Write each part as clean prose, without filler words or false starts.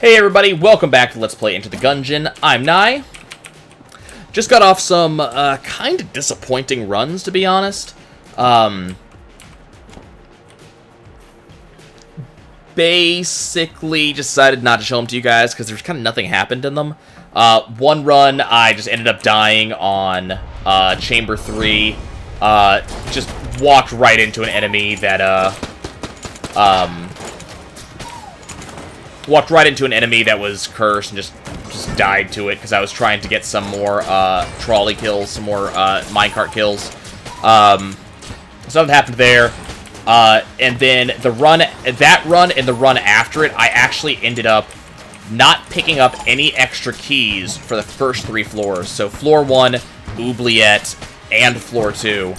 Hey everybody, welcome back to Let's Play Enter the Gungeon. I'm Nye. Just got off some kind of disappointing runs, to be honest. Basically decided not to show them to you guys because there's kind of nothing happened in them. One run, I just ended up dying on Chamber 3. Just walked right into an enemy that, walked right into an enemy that was cursed and just died to it because I was trying to get some more trolley kills, some more minecart kills. Something happened there. And then that run and the run after it, I actually ended up not picking up any extra keys for the first 3 floors. So floor 1, Oubliette, and floor 2.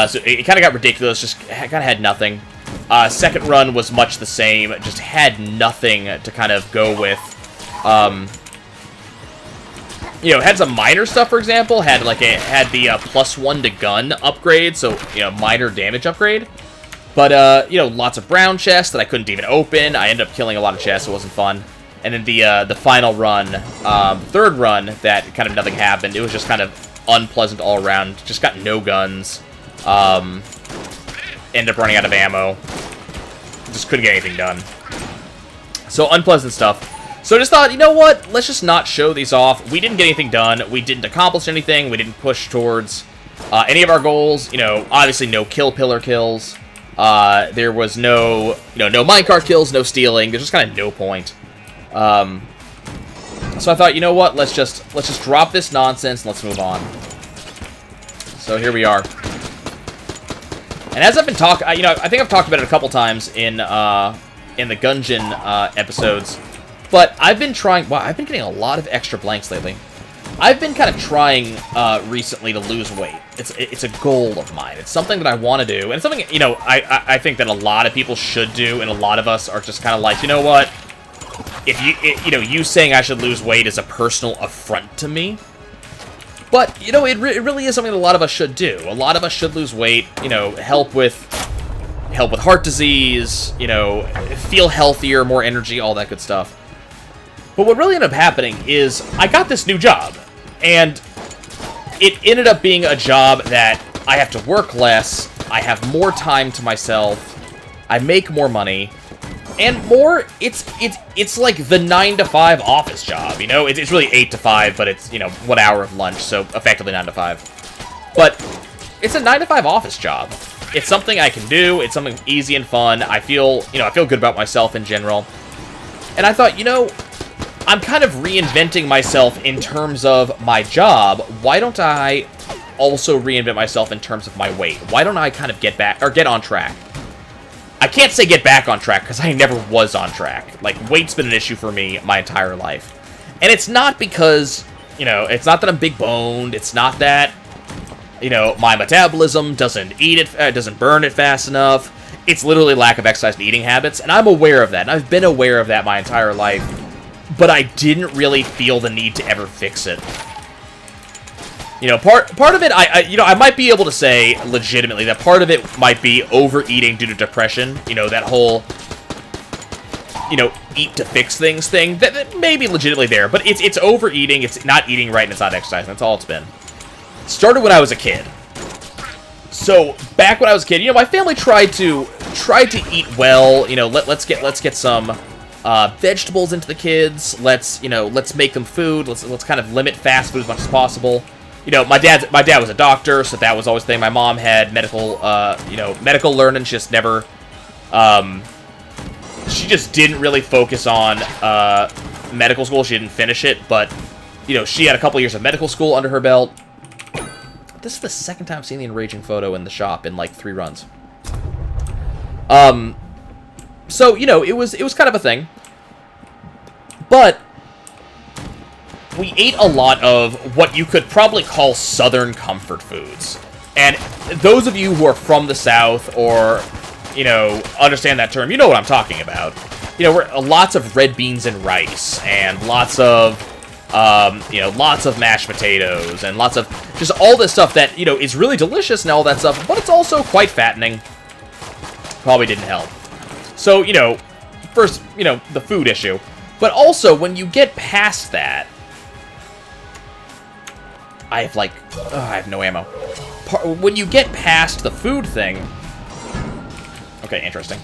So it kind of got ridiculous, just kind of had nothing. Second run was much the same, just had nothing to kind of go with. You know, had some minor stuff, for example, had the +1 to gun upgrade, so, you know, minor damage upgrade. But, you know, lots of brown chests that I couldn't even open. I ended up killing a lot of chests, it wasn't fun. And then the final run, third run, that kind of nothing happened. It was just kind of unpleasant all around, just got no guns. Ended up running out of ammo. Just couldn't get anything done. So, unpleasant stuff. So I just thought, you know what? Let's just not show these off. We didn't get anything done. We didn't accomplish anything. We didn't push towards any of our goals. You know, obviously no kill pillar kills. There was no, you know, no minecart kills, no stealing. There's just kind of no point. So I thought, you know what? Let's just drop this nonsense and let's move on. So here we are. And as I've been talking, you know, I think I've talked about it a couple times in the Gungeon episodes, but I've been trying. Wow, I've been getting a lot of extra blanks lately. I've been kind of trying recently to lose weight. It's a goal of mine. It's something that I want to do, and it's something, you know, I think that a lot of people should do, and a lot of us are just kind of like, you know what? If you know, you saying I should lose weight is a personal affront to me. But, you know, it really is something that a lot of us should do. A lot of us should lose weight, you know, help with heart disease, you know, feel healthier, more energy, all that good stuff. But what really ended up happening is I got this new job, and it ended up being a job that I have to work less, I have more time to myself, I make more money, and more, it's like the 9 to 5 office job, you know? It's really 8 to 5, but it's, you know, 1 hour of lunch, so effectively 9 to 5. But it's a 9 to 5 office job. It's something I can do, it's something easy and fun. I feel good about myself in general. And I thought, you know, I'm kind of reinventing myself in terms of my job. Why don't I also reinvent myself in terms of my weight? Why don't I kind of get on track? I can't say get back on track, because I never was on track. Like, weight's been an issue for me my entire life. And it's not because, you know, it's not that I'm big boned, it's not that, you know, my metabolism doesn't burn it fast enough. It's literally lack of exercise and eating habits, and I'm aware of that, and I've been aware of that my entire life. But I didn't really feel the need to ever fix it. You know, part of it, I might be able to say legitimately that part of it might be overeating due to depression. You know, that whole, you know, eat to fix things thing that may be legitimately there, but it's overeating, it's not eating right, and it's not exercising. That's all it's been. Started when I was a kid. So back when I was a kid, you know, my family tried to eat well. You know, let's get some vegetables into the kids. Let's make them food. Let's kind of limit fast food as much as possible. You know, my dad was a doctor, so that was always the thing. My mom had medical learning. She just never, she just didn't really focus on medical school. She didn't finish it, but, you know, she had a couple years of medical school under her belt. This is the second time I've seen the enraging photo in the shop in, like, 3 runs. So, you know, it was kind of a thing. But we ate a lot of what you could probably call Southern comfort foods. And those of you who are from the South or, you know, understand that term, you know what I'm talking about. You know, lots of red beans and rice, and lots of, you know, lots of mashed potatoes, and lots of just all this stuff that, you know, is really delicious and all that stuff, but it's also quite fattening. Probably didn't help. So, you know, first, you know, the food issue. But also, when you get past that... I have, like... I have no ammo. When you get past the food thing... Okay, interesting.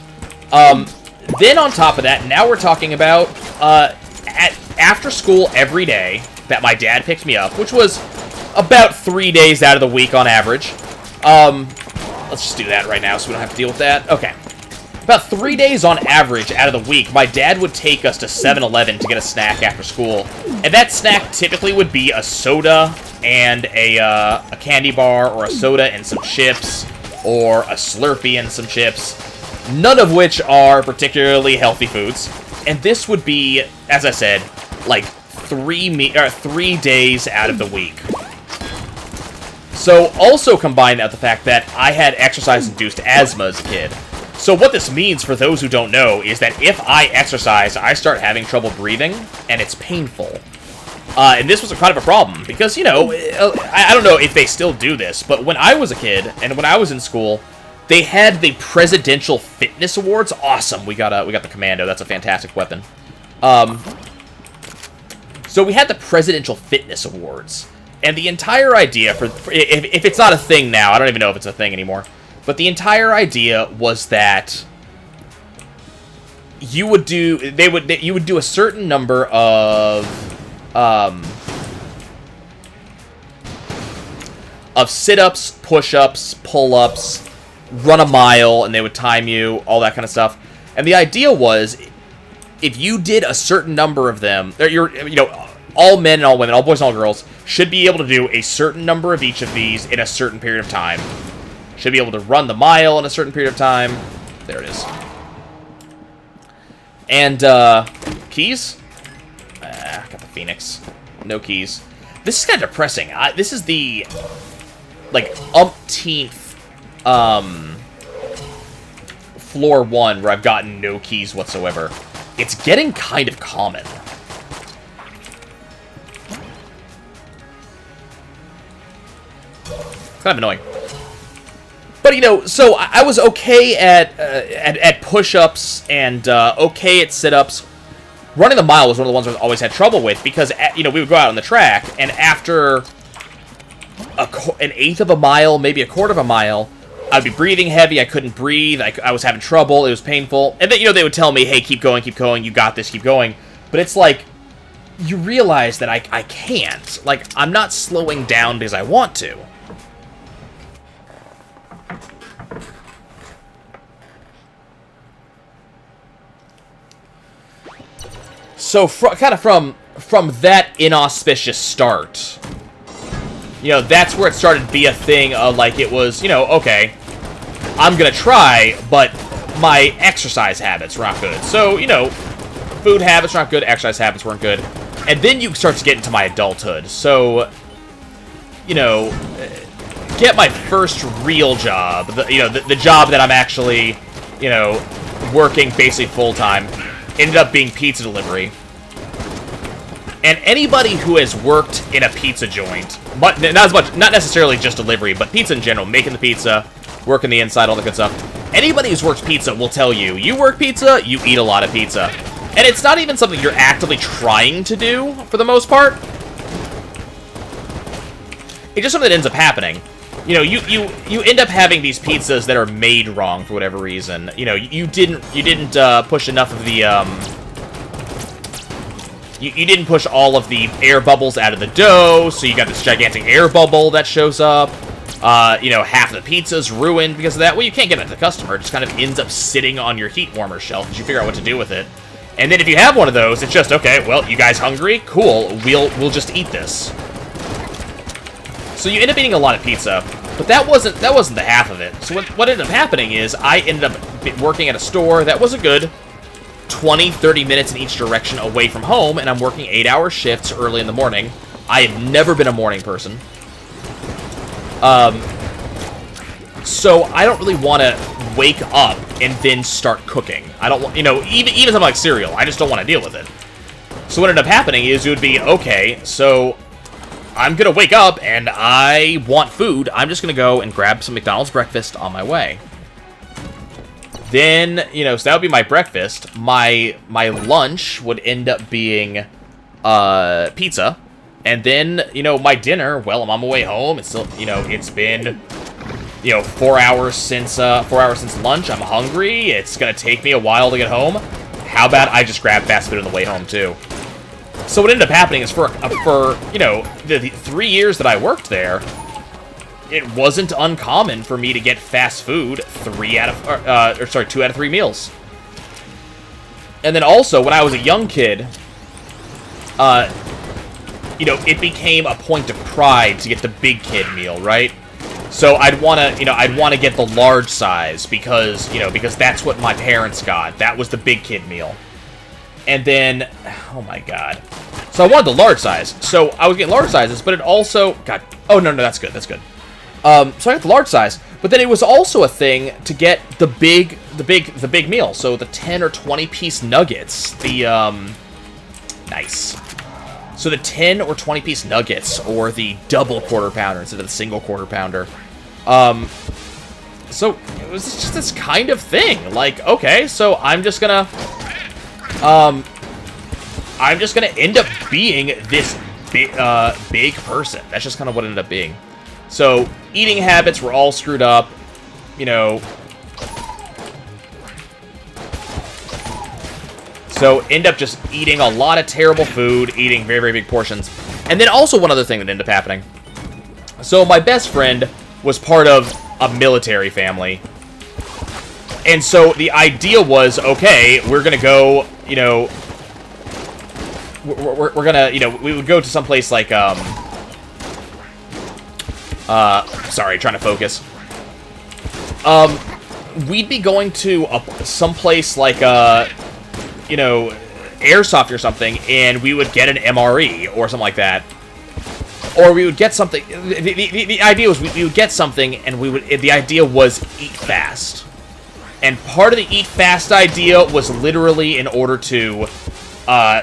Then on top of that, now we're talking about... after school every day that my dad picked me up, which was about 3 days out of the week on average. Let's just do that right now so we don't have to deal with that. Okay. About 3 days on average out of the week, my dad would take us to 7-Eleven to get a snack after school. And that snack typically would be a soda and a candy bar, or a soda and some chips, or a Slurpee and some chips. None of which are particularly healthy foods. And this would be, as I said, like 3 days out of the week. So, also combine that with the fact that I had exercise-induced asthma as a kid. So what this means, for those who don't know, is that if I exercise, I start having trouble breathing, and it's painful. And this was kind of a problem, because, you know, I don't know if they still do this, but when I was a kid, and when I was in school, they had the Presidential Fitness Awards. Awesome, we got the Commando, that's a fantastic weapon. So we had the Presidential Fitness Awards, and the entire idea, if it's not a thing now, I don't even know if it's a thing anymore, but the entire idea was that you would do a certain number of sit-ups, push-ups, pull-ups, run a mile, and they would time you, all that kind of stuff. And the idea was, if you did a certain number of them, all men and all women, all boys and all girls, should be able to do a certain number of each of these in a certain period of time. Should be able to run the mile in a certain period of time. There it is. And, keys? Got the Phoenix. No keys. This is kind of depressing. This is the, like, umpteenth, floor 1 where I've gotten no keys whatsoever. It's getting kind of common. Kind of annoying. But, you know, so I was okay at push-ups and okay at sit-ups. Running the mile was one of the ones I always had trouble with because, you know, we would go out on the track, and after an eighth of a mile, maybe a quarter of a mile, I'd be breathing heavy, I couldn't breathe, I was having trouble, it was painful. And then, you know, they would tell me, hey, keep going, you got this, keep going. But it's like, you realize that I can't. Like, I'm not slowing down because I want to. So, kind of from that inauspicious start, you know, that's where it started to be a thing of, like, it was, you know, okay, I'm gonna try, but my exercise habits were not good. So, you know, food habits were not good, exercise habits weren't good. And then you start to get into my adulthood. So, you know, get my first real job, the job that I'm actually, you know, working basically full-time, ended up being pizza delivery. And anybody who has worked in a pizza joint, but not necessarily just delivery, but pizza in general, making the pizza, working the inside, all that good stuff. Anybody who's worked pizza will tell you, you work pizza, you eat a lot of pizza. And it's not even something you're actively trying to do, for the most part. It's just something that ends up happening. You know, you end up having these pizzas that are made wrong for whatever reason. You know, you didn't push enough of the you didn't push all of the air bubbles out of the dough, so you got this gigantic air bubble that shows up. You know, half of the pizza's ruined because of that. Well, you can't get it to the customer. It just kind of ends up sitting on your heat warmer shelf as you figure out what to do with it. And then if you have one of those, it's just, okay, well, you guys hungry? Cool, we'll just eat this. So you end up eating a lot of pizza, but that wasn't the half of it. So what ended up happening is I ended up working at a store that was a good 20-30 minutes in each direction away from home, and I'm working 8-hour shifts early in the morning. I have never been a morning person. So I don't really want to wake up and then start cooking. I don't want, you know, even something like cereal, I just don't want to deal with it. So what ended up happening is it would be, okay, so I'm going to wake up and I want food. I'm just going to go and grab some McDonald's breakfast on my way. Then, you know, so that would be my breakfast. My lunch would end up being pizza. And then, you know, my dinner, well, I'm on my way home. It's still, you know, it's been, you know, 4 hours since lunch. I'm hungry. It's gonna take me a while to get home. How about I just grab fast food on the way home, too? So what ended up happening is for you know, the 3 years that I worked there, it wasn't uncommon for me to get fast food 2 out of 3 meals. And then also, when I was a young kid, you know, it became a point of pride to get the big kid meal, right? So I'd want to get the large size because, you know, because that's what my parents got. That was the big kid meal. And then, oh my god. So I wanted the large size. So I was getting large sizes, but it also, god, oh no, that's good, that's good. So I got the large size, but then it was also a thing to get the big meal. So the 10 or 20 piece nuggets, nice. So the 10 or 20 piece nuggets, or the double quarter pounder instead of the single quarter pounder. So it was just this kind of thing. Like, okay, so I'm just gonna end up being this big person. That's just kind of what it ended up being. So eating habits were all screwed up, you know. So end up just eating a lot of terrible food, eating very, very big portions. And then also one other thing that ended up happening. So my best friend was part of a military family. And so the idea was, okay, we're going to go, you know, we're going to, you know, we would go to some place like, sorry, trying to focus. We'd be going to some place like, you know, Airsoft or something, and we would get an MRE or something like that. Or we would get something. The idea was we would get something, and the idea was eat fast. And part of the eat fast idea was literally in order to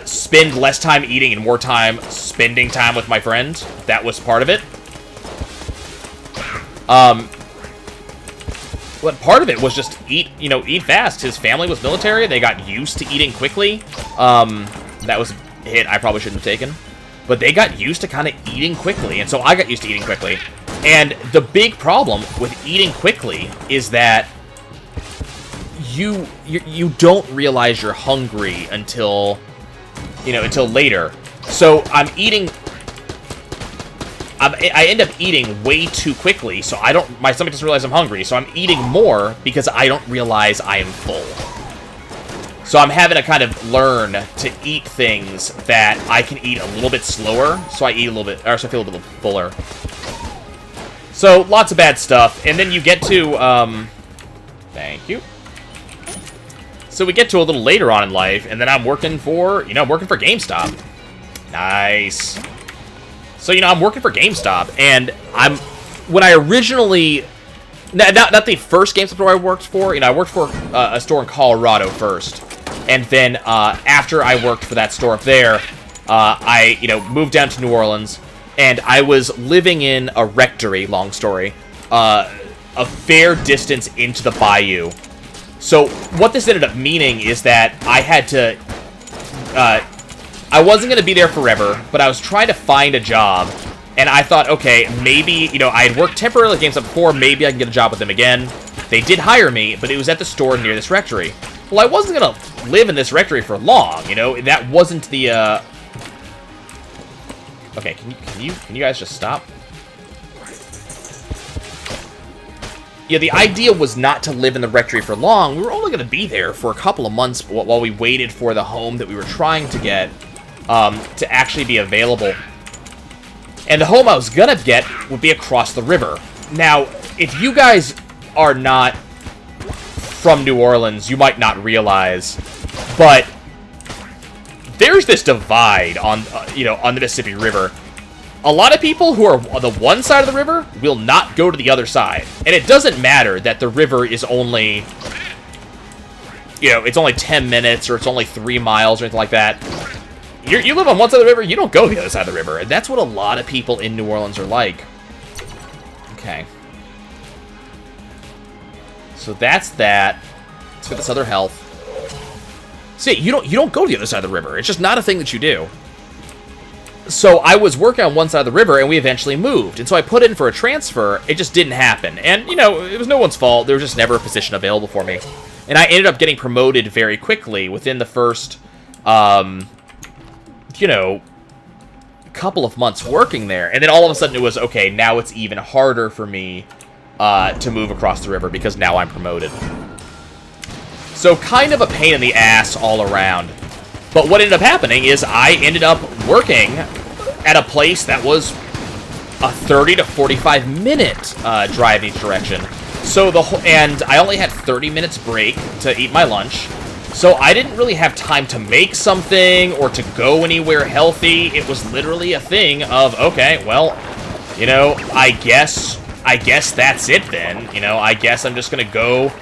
spend less time eating and more time spending time with my friend. That was part of it. But part of it was just eat fast. His family was military. They got used to eating quickly. That was a hit I probably shouldn't have taken. But they got used to kind of eating quickly, and so I got used to eating quickly. And the big problem with eating quickly is that you don't realize you're hungry until, you know, until later. So I'm eating... I end up eating way too quickly, so my stomach doesn't realize I'm hungry, so I'm eating more because I don't realize I am full. So I'm having to kind of learn to eat things that I can eat a little bit slower, so I eat a little bit, or so I feel a little fuller. So, lots of bad stuff, and then you get to, thank you. So we get to a little later on in life, and then I'm working for, you know, I'm working for GameStop. Nice. So, you know, I'm working for GameStop, and when I originally, not the first GameStop store I worked for, you know, I worked for a store in Colorado first, and then after I worked for that store up there, I, you know, moved down to New Orleans, and I was living in a rectory, long story, a fair distance into the bayou. So what this ended up meaning is that I had to, I wasn't going to be there forever, but I was trying to find a job, and I thought, okay, maybe, you know, I had worked temporarily at GameStop before, maybe I can get a job with them again. They did hire me, but it was at the store near this rectory. Well, I wasn't going to live in this rectory for long, you know, that wasn't the, Okay, can you guys just stop? Yeah, the idea was not to live in the rectory for long. We were only going to be there for a couple of months while we waited for the home that we were trying to get to actually be available. And the home I was going to get would be across the river. Now, if you guys are not from New Orleans, you might not realize, but there's this divide on, you know, on the Mississippi River. A lot of people who are on the one side of the river will not go to the other side. And it doesn't matter that the river is only, you know, it's only 10 minutes or it's only 3 miles or anything like that. You live on one side of the river, you don't go to the other side of the river. And that's what a lot of people in New Orleans are like. Okay. So that's that. Let's get this other health. See, you don't go to the other side of the river. It's just not a thing that you do. So I was working on one side of the river, and we eventually moved. And so I put in for a transfer. It just didn't happen. And, you know, it was no one's fault. There was just never a position available for me. And I ended up getting promoted very quickly within the first, you know, couple of months working there. And then all of a sudden it was, okay, now it's even harder for me to move across the river because now I'm promoted. So kind of a pain in the ass all around. But what ended up happening is I ended up working at a place that was a 30 to 45 minute drive in each direction. So and I only had 30 minutes break to eat my lunch. So I didn't really have time to make something or to go anywhere healthy. It was literally a thing of, okay, well, you know, I guess that's it then. You know, I guess I'm just gonna go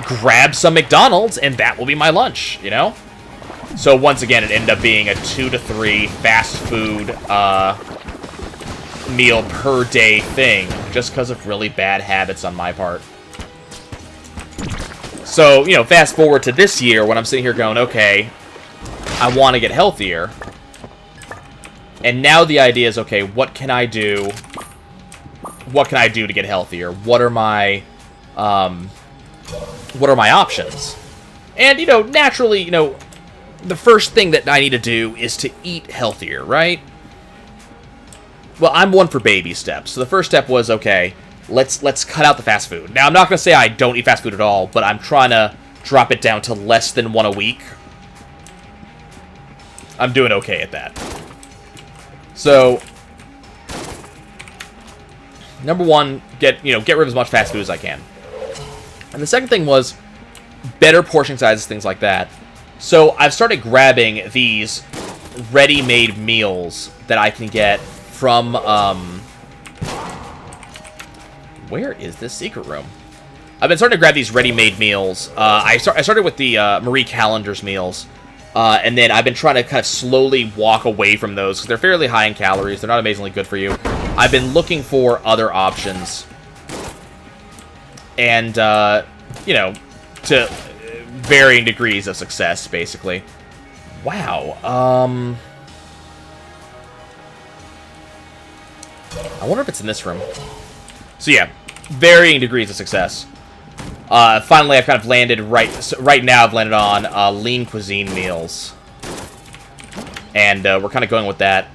grab some McDonald's and that will be my lunch, you know? So once again, it ended up being a 2 to 3 fast food meal per day thing, just because of really bad habits on my part. So, you know, fast forward to this year when I'm sitting here going, okay, I want to get healthier. And now the idea is, okay, what can I do? What can I do to get healthier? What are my options? And, you know, naturally, you know, the first thing that I need to do is to eat healthier, right? Well, I'm one for baby steps. So the first step was, okay, let's cut out the fast food. Now, I'm not going to say I don't eat fast food at all, but I'm trying to drop it down to less than 1 a week. I'm doing okay at that. So, number one, get rid of as much fast food as I can. And the second thing was better portion sizes, things like that. So I've started grabbing these ready-made meals that I can get from, where is this secret room? I've been starting to grab these ready-made meals. I started with the Marie Callender's meals, and then I've been trying to kind of slowly walk away from those, because they're fairly high in calories. They're not amazingly good for you. I've been looking for other options. And, you know, to varying degrees of success, basically. Wow. I wonder if it's in this room. So yeah, varying degrees of success. Finally, I've kind of landed right now. I've landed on lean cuisine meals, and we're kind of going with that.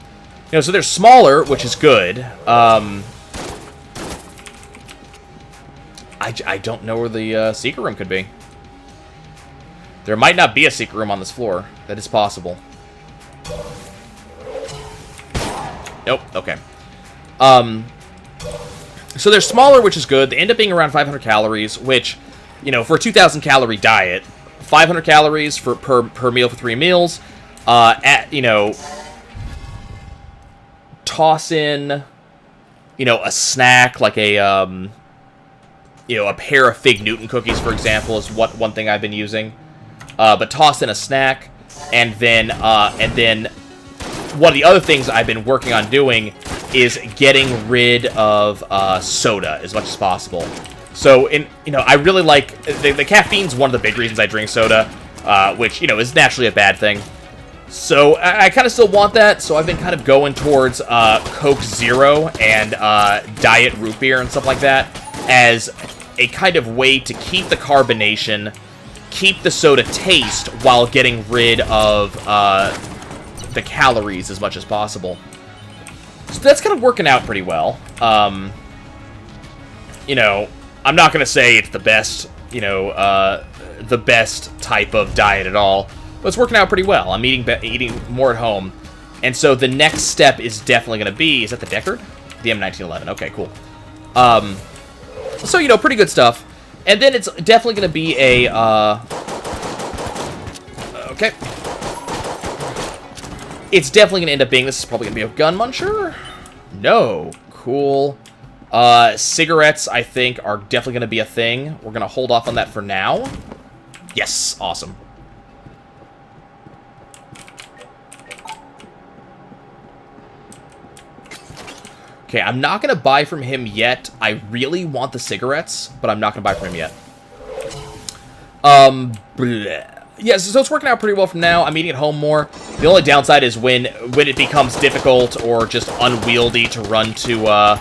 You know, so they're smaller, which is good. I don't know where the secret room could be. There might not be a secret room on this floor. That is possible. Nope. Okay. So they're smaller, which is good. They end up being around 500 calories, which, you know, for a 2,000 calorie diet, 500 calories per meal for 3 meals. You know, toss in, you know, a snack like a, you know, a pair of Fig Newton cookies, for example, is one thing I've been using. But toss in a snack, and then one of the other things I've been working on doing is getting rid of soda as much as possible. So, you know, I really like the caffeine's one of the big reasons I drink soda, which, you know, is naturally a bad thing. So I kind of still want that. So I've been kind of going towards Coke Zero and Diet Root Beer and stuff like that as a kind of way to keep the carbonation, keep the soda taste while getting rid of the calories as much as possible. So that's kind of working out pretty well. You know, I'm not going to say it's the best, you know, the best type of diet at all, but it's working out pretty well. I'm eating more at home. And so the next step is definitely going to be, is that the Deckard? The M1911. Okay, cool. So, you know, pretty good stuff. And then it's definitely going to be a, okay. It's definitely going to end up being, this is probably going to be a gun muncher? No. Cool. Cigarettes, I think, are definitely going to be a thing. We're going to hold off on that for now. Yes, awesome. Okay, I'm not going to buy from him yet. I really want the cigarettes, but I'm not going to buy from him yet. Yeah, so it's working out pretty well from now. I'm eating at home more. The only downside is when it becomes difficult or just unwieldy to run to,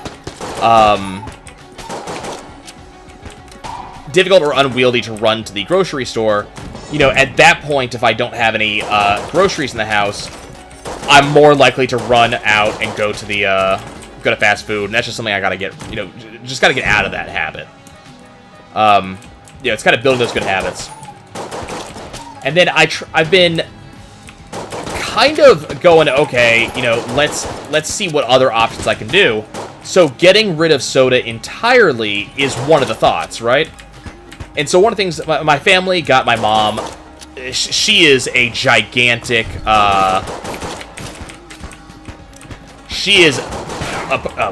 difficult or unwieldy to run to the grocery store. You know, at that point, if I don't have any groceries in the house, I'm more likely to run out and go to the go to fast food, and that's just something I gotta get. You know, just gotta get out of that habit. Yeah, it's kind of building those good habits. And then I've been kind of going, okay, you know, let's see what other options I can do. So getting rid of soda entirely is one of the thoughts, right? And so one of the things, my family got my mom, she is a gigantic, oh,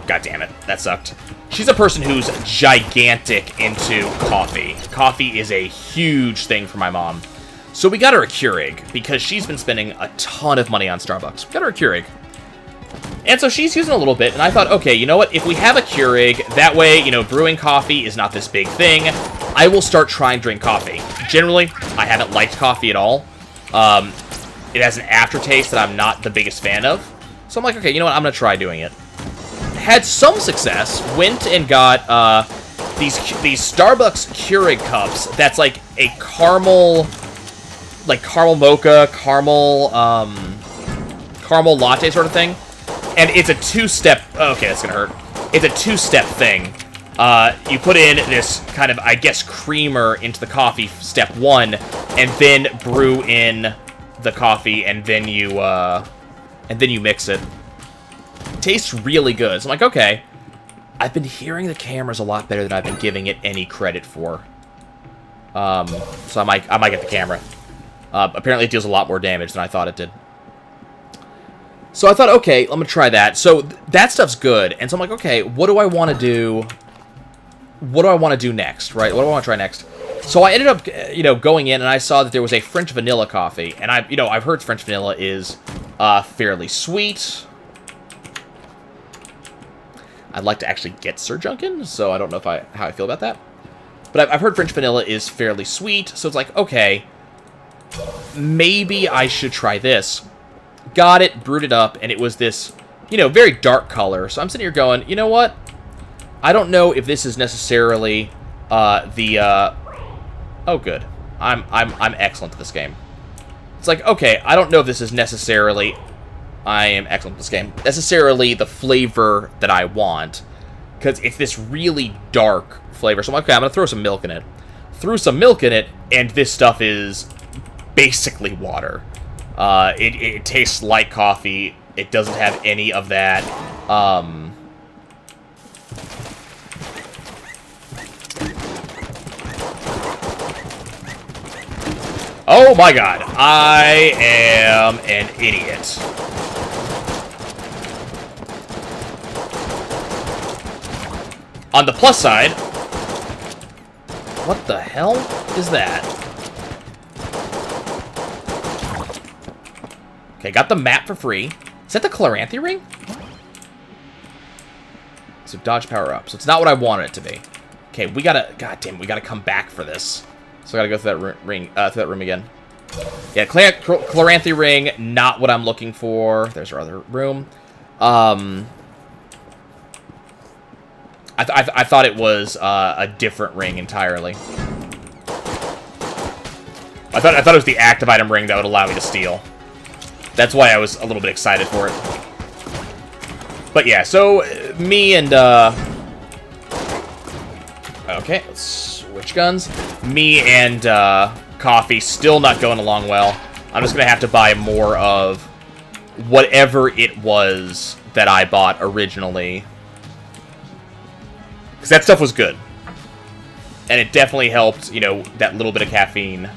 god damn it, that sucked. She's a person who's gigantic into coffee. Coffee is a huge thing for my mom. So we got her a Keurig, because she's been spending a ton of money on Starbucks. We got her a Keurig. And so she's using a little bit, and I thought, okay, you know what? If we have a Keurig, that way, you know, brewing coffee is not this big thing. I will start trying to drink coffee. Generally, I haven't liked coffee at all. It has an aftertaste that I'm not the biggest fan of. So I'm like, okay, you know what? I'm going to try doing it. Had some success. Went and got these Starbucks Keurig cups. That's like a caramel mocha, caramel latte sort of thing. And it's a two-step... Okay, that's gonna hurt. It's a two-step thing. You put in this kind of, I guess, creamer into the coffee, step one, and then brew in the coffee, and then you mix it. Tastes really good. So I'm like, okay. I've been hearing the cameras a lot better than I've been giving it any credit for. So I might get the camera. Apparently it deals a lot more damage than I thought it did. So I thought, okay, I'm going to try that. So that stuff's good. And so I'm like, okay, what do I want to do? What do I want to do next, right? What do I want to try next? So I ended up, you know, going in and I saw that there was a French vanilla coffee. And I've heard French vanilla is fairly sweet. I'd like to actually get Sir Junkin, so I don't know how I feel about that. But I've heard French vanilla is fairly sweet, so it's like, okay, maybe I should try this. Got it, brewed it up, and it was this, you know, very dark color. So I'm sitting here going, you know what? I don't know if this is necessarily oh, good. I'm excellent at this game. It's like, okay, I don't know if this is necessarily... I am excellent at this game. Necessarily the flavor that I want. Because it's this really dark flavor. So I'm like, okay, I'm going to throw some milk in it. Threw some milk in it, and this stuff is basically water. It tastes like coffee. It doesn't have any of that. Oh my god. I am an idiot. On the plus side... What the hell is that? Okay, got the map for free. Is that the Chloranthy ring? So dodge power up. So it's not what I wanted it to be. Okay, we gotta... God damn, we gotta come back for this. So I gotta go through that ring, through that room again. Yeah, Chloranthy ring, not what I'm looking for. There's our other room. I thought it was a different ring entirely. I thought it was the active item ring that would allow me to steal. That's why I was a little bit excited for it. But yeah, so me and okay, let's switch guns. Me and Coffee still not going along well. I'm just gonna have to buy more of whatever it was that I bought originally. Because that stuff was good. And it definitely helped, you know, that little bit of caffeine.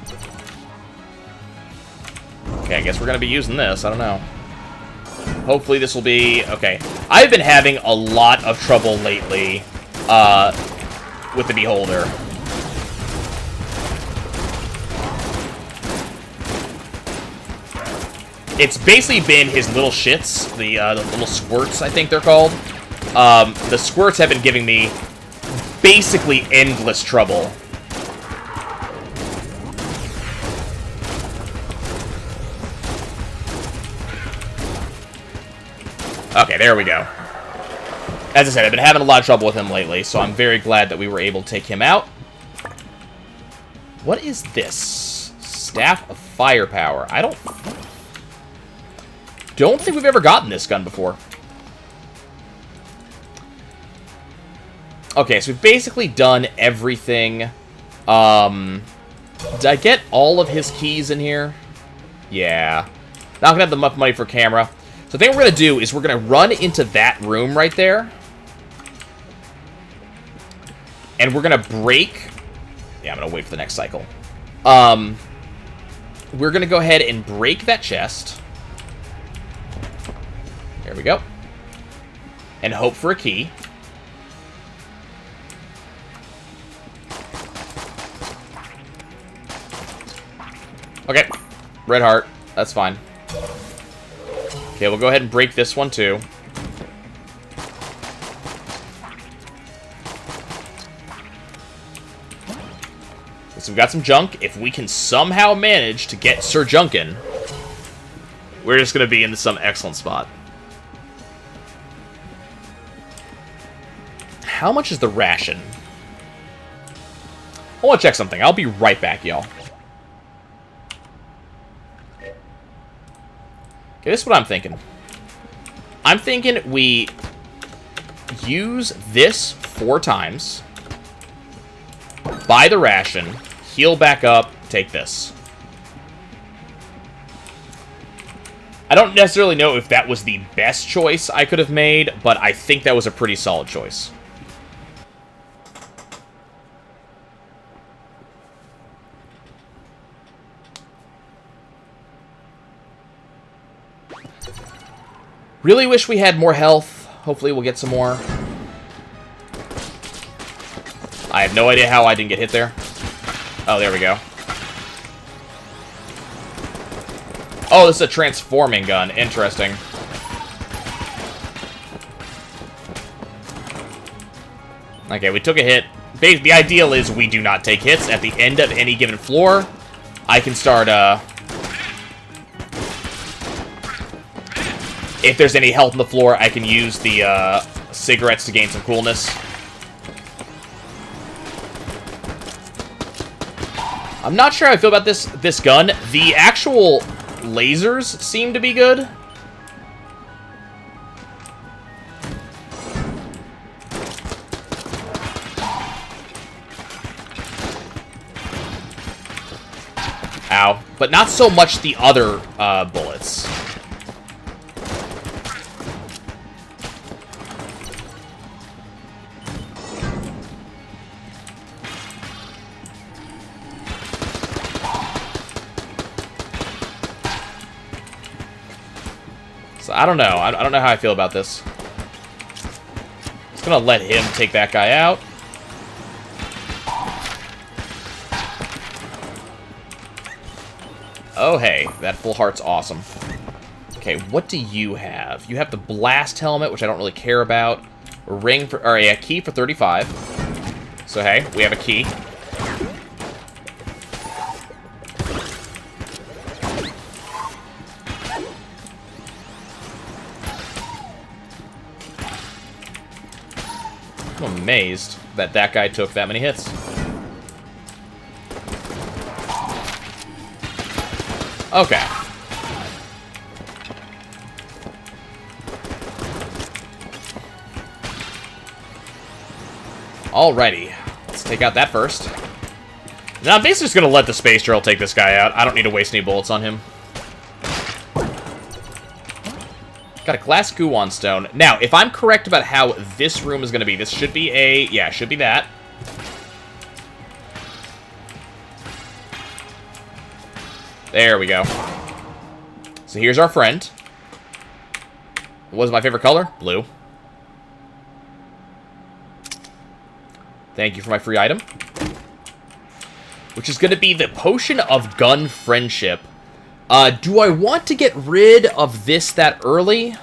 Okay, I guess we're going to be using this. I don't know. Hopefully this will be... Okay. I've been having a lot of trouble lately with the Beholder. It's basically been his little shits. The little squirts, I think they're called. The squirts have been giving me basically endless trouble. Okay, there we go. As I said, I've been having a lot of trouble with him lately, so I'm very glad that we were able to take him out. What is this? Staff of Firepower. I don't think we've ever gotten this gun before. Okay, so we've basically done everything. Did I get all of his keys in here? Yeah. Not gonna have enough money for camera. So the thing we're gonna do is we're gonna run into that room right there. And we're gonna break... Yeah, I'm gonna wait for the next cycle. We're gonna go ahead and break that chest. There we go. And hope for a key. Okay. Red heart. That's fine. Okay, we'll go ahead and break this one too. So we've got some junk. If we can somehow manage to get Sir Junkin, we're just going to be in some excellent spot. How much is the ration? I want to check something. I'll be right back, y'all. Okay, this is what I'm thinking. I'm thinking we use this 4 times, buy the ration, heal back up, take this. I don't necessarily know if that was the best choice I could have made, but I think that was a pretty solid choice. Really wish we had more health. Hopefully we'll get some more. I have no idea how I didn't get hit there. Oh, there we go. Oh, this is a transforming gun. Interesting. Okay, we took a hit. The ideal is we do not take hits. At the end of any given floor, I can start, if there's any health on the floor, I can use the, cigarettes to gain some coolness. I'm not sure how I feel about this gun. The actual lasers seem to be good. Ow. But not so much the other bullets. So I don't know. I don't know how I feel about this. Just gonna let him take that guy out. Oh, hey. That full heart's awesome. Okay, what do you have? You have the blast helmet, which I don't really care about. A ring for... Or, yeah, key for 35. So, hey, we have a key. I'm amazed that that guy took that many hits. Okay. Alrighty. Let's take out that first. Now, I'm basically just going to let the Space Turtle take this guy out. I don't need to waste any bullets on him. Got a glass Guon stone. Now, if I'm correct about how this room is going to be, this should be a... Yeah, should be that. There we go. So here's our friend. What was my favorite color? Blue. Thank you for my free item. Which is going to be the Potion of Gun Friendship. Do I want to get rid of this that early?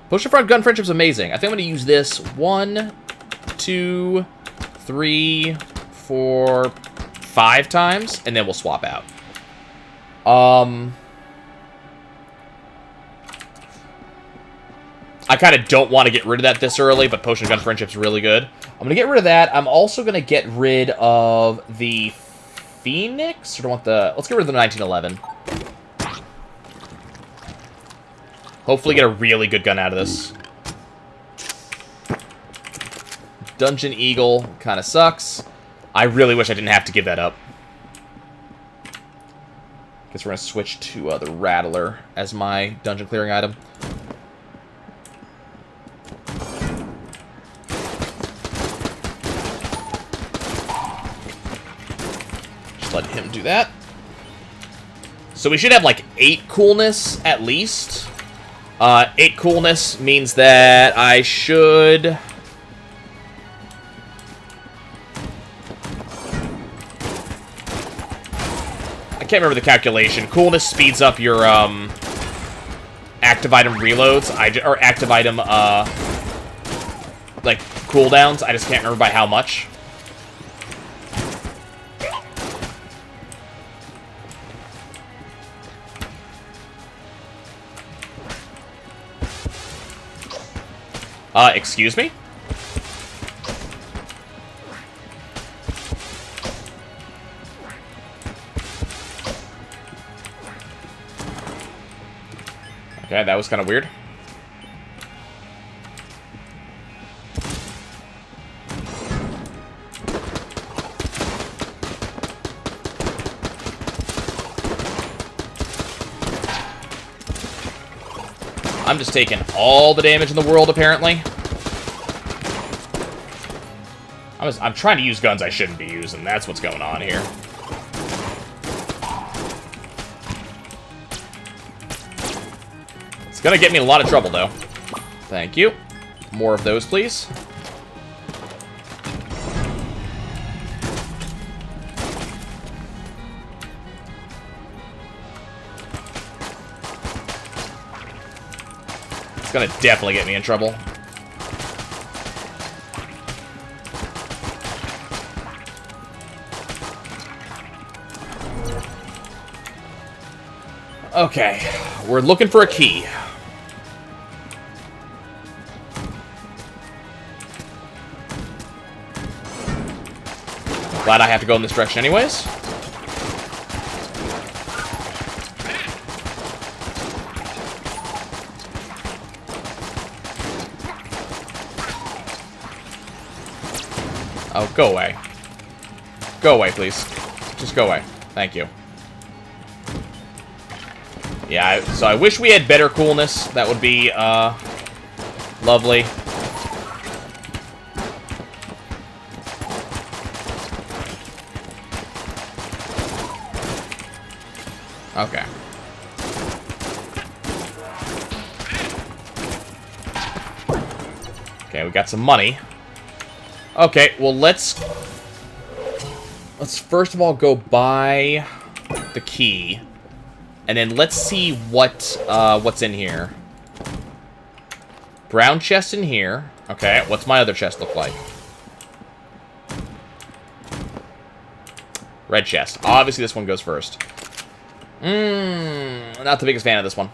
Potion of Gun Friendship is amazing. I think I'm going to use this 1, 2, 3, 4, 5 times, and then we'll swap out. I kind of don't want to get rid of that this early, but Potion of Gun Friendship's really good. I'm going to get rid of that. I'm also going to get rid of the Phoenix. Or do I want the... Let's get rid of the 1911. Hopefully get a really good gun out of this. Dungeon Eagle kind of sucks. I really wish I didn't have to give that up. Guess we're going to switch to the Rattler as my dungeon clearing item. Just let him do that. So we should have like 8 coolness at least. 8 coolness means that I should... I can't remember the calculation. Coolness speeds up your active item reloads. Or active item like cooldowns. I just can't remember by how much. Excuse me? Okay, that was kind of weird. I'm just taking all the damage in the world, apparently. I'm trying to use guns I shouldn't be using. That's what's going on here. It's gonna get me in a lot of trouble, though. Thank you. More of those, please. It's gonna definitely get me in trouble. Okay, we're looking for a key. Glad I have to go in this direction anyways. Oh, go away. Go away, please. Just go away. Thank you. Yeah, so I wish we had better coolness. That would be, lovely. Okay. Okay, we got some money. Okay, well, let's first of all go buy the key. And then let's see what's in here. Brown chest in here. Okay, what's my other chest look like? Red chest. Obviously, this one goes first. Not the biggest fan of this one.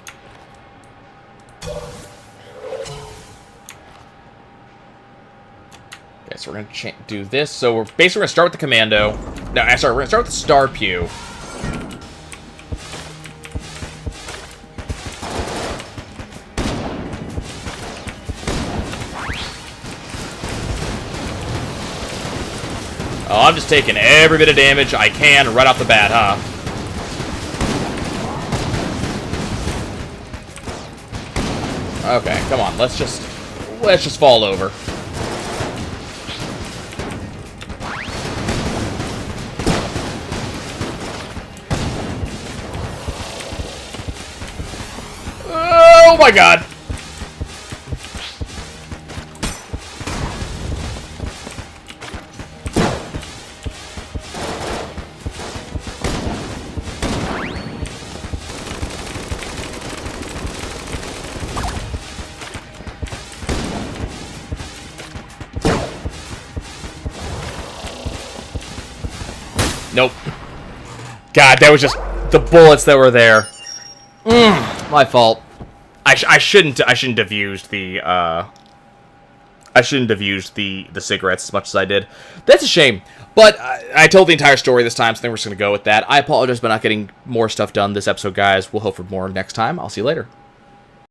Okay, so we're gonna do this. So we're basically gonna start with the commando. No, sorry, we're gonna start with the star pew. Oh, I'm just taking every bit of damage I can right off the bat, huh? Okay, come on, let's just fall over. Oh my god! Nope. God, that was just the bullets that were there. My fault. I shouldn't have used the cigarettes as much as I did. That's a shame. But I told the entire story this time, so I think we're just going to go with that. I apologize for not getting more stuff done this episode, guys. We'll hope for more next time. I'll see you later.